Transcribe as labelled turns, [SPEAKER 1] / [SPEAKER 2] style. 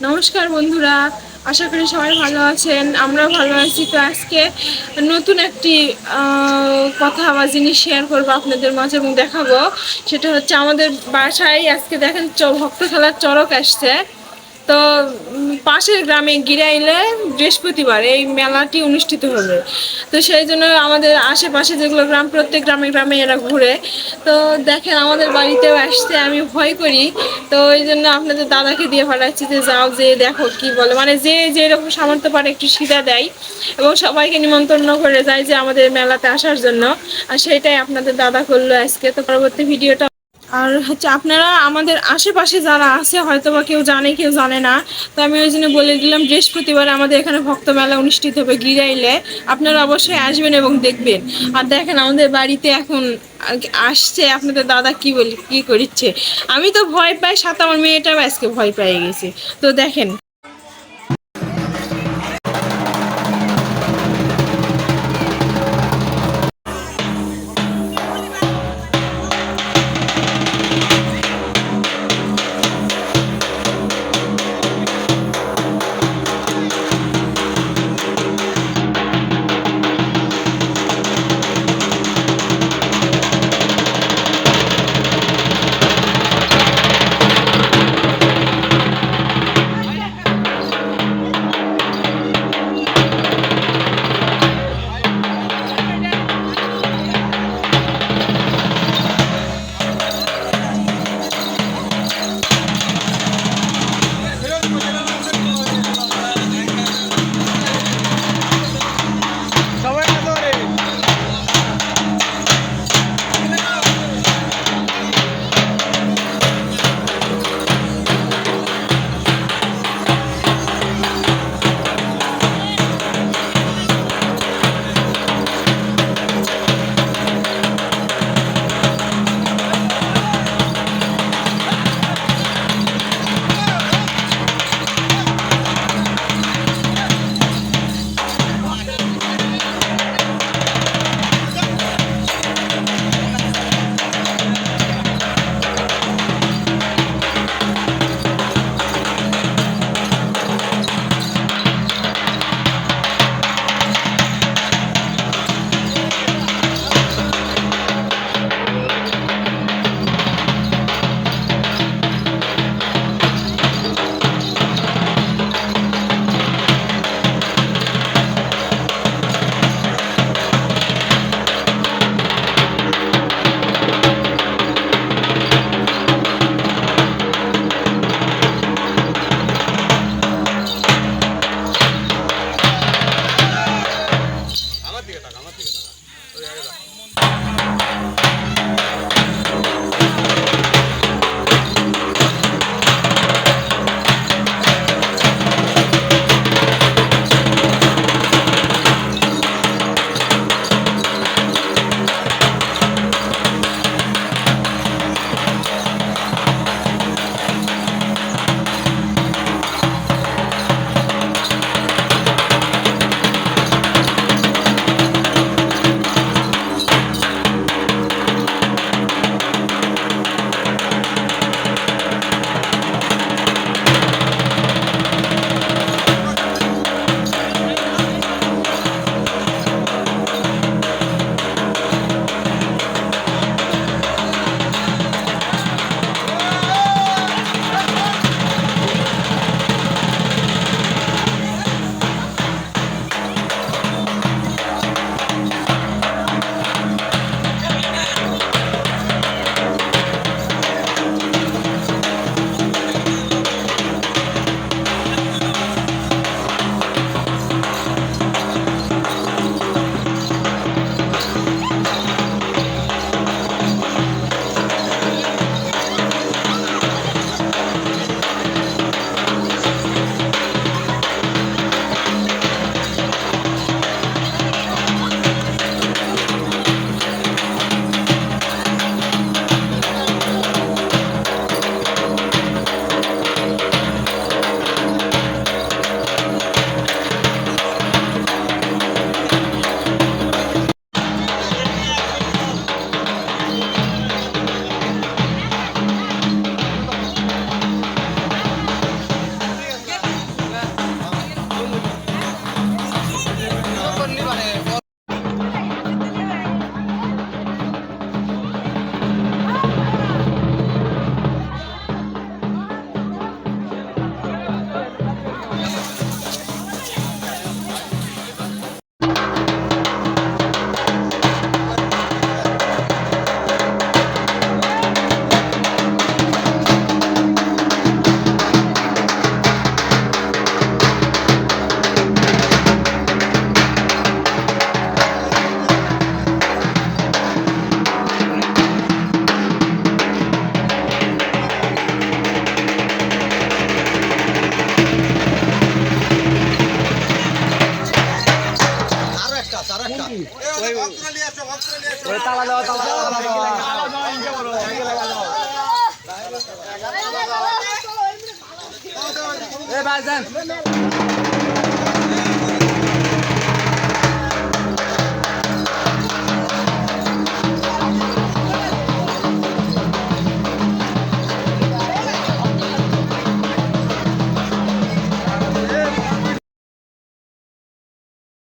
[SPEAKER 1] নমস্কার বন্ধুরা, আশা করি সবাই ভালো আছেন। আমরা ভালো আছি। তো আজকে নতুন একটি কথা বা জিনিস শেয়ার করবো আপনাদের মাঝে এবং দেখাবো। সেটা হচ্ছে আমাদের বাসায় আজকে দেখেন ভক্ত খেলার চড়ক আসছে। তো পাশের গ্রামে গিরাইলে বৃহস্পতিবার এই মেলাটি অনুষ্ঠিত হবে। তো সেই জন্য আমাদের আশেপাশে যেগুলো গ্রাম, প্রত্যেক গ্রামে গ্রামে এরা ঘুরে। তো দেখেন আমাদের বাড়িতেও আসছে, আমি ভয় করি। তো ওই জন্য আপনাদের দাদাকে দিয়ে পাঠাচ্ছি যে যাও, যে দেখো কি বলে, মানে যে যেরকম সামর্থ্য পারে একটু সিধা দেয় এবং সবাইকে নিমন্ত্রণ করে যায় যে আমাদের মেলাতে আসার জন্য। আর সেটাই আপনাদের দাদা করলো আজকে। তো পরবর্তী ভিডিওটা আর হচ্ছে আপনারা আমাদের আশেপাশে যারা আছে হয়তো বা কেউ জানে কেউ জানে না। তো আমি ওই জন্য বলে দিলাম বৃহস্পতিবার আমাদের এখানে ভক্ত মেলা অনুষ্ঠিত হবে গিরাইলে। আপনারা অবশ্যই আসবেন এবং দেখবেন। আর দেখেন আমাদের বাড়িতে এখন আসছে আপনাদের দাদা কি বলি কি করছে। আমি তো ভয় পাই, সাথে আমার মেয়েটাও আজকে ভয় পেয়ে গেছে। তো দেখেন।
[SPEAKER 2] ওরে তালা দাও তালা দাও এ ভাইজান